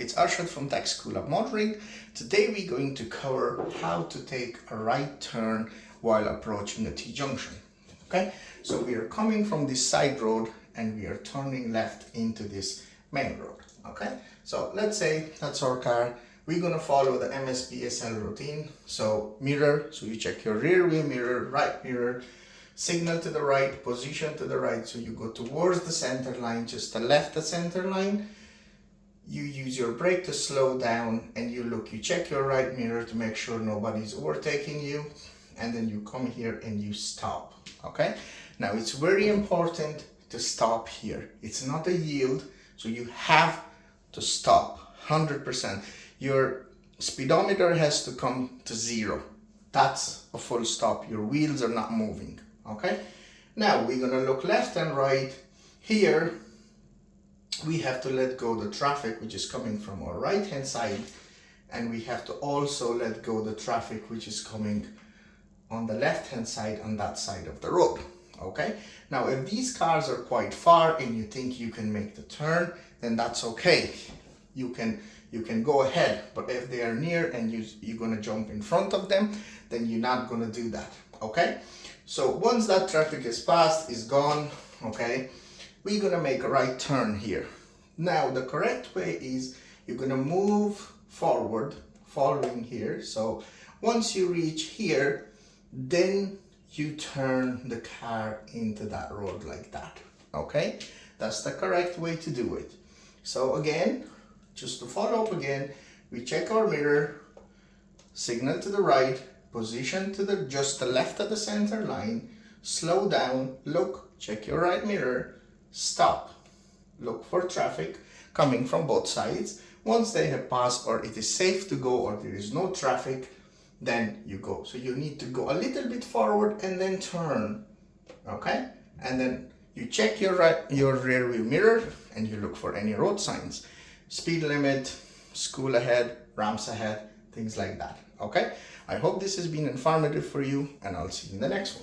it's Arshad from Tech School of Motoring. Today we're going to cover how to take a right turn while approaching a T-junction. Okay, so we are coming from this side road and we are turning left into this main road. Okay, so let's say that's our car. We're gonna follow the MSBSL routine. So mirror, so you check your rear view mirror, right mirror, signal to the right, position to the right, so you go towards the center line, just the left the center line. You use your brake to slow down and you check your right mirror to make sure nobody's overtaking you, and then you come here and you stop. Okay, now it's very important to stop here. It's not a yield, so you have to stop 100%. Your speedometer has to come to 0. That's a full stop. Your wheels are not moving. Okay, now we're gonna look left and right. Here we have to let go the traffic which is coming from our right hand side, and we have to also let go the traffic which is coming on the left hand side on that side of the road. Okay, now if these cars are quite far and you think you can make the turn, then that's okay. You can go ahead, but if they are near and you're gonna jump in front of them, then you're not gonna do that. Okay, so once that traffic is passed, is gone, okay, we're gonna make a right turn here. Now the correct way is you're gonna move forward following here. So once you reach here, then you turn the car into that road like that. Okay, that's the correct way to do it. So again, just to follow up again, we check our mirror, signal to the right, position to just the left of the center line, slow down, look, check your right mirror, stop, look for traffic coming from both sides. Once they have passed or it is safe to go or there is no traffic, then you go. So you need to go a little bit forward and then turn. Okay, and then you check your rear view mirror and you look for any road signs, speed limit, school ahead, ramps ahead, things like that. Okay, I hope this has been informative for you, and I'll see you in the next one.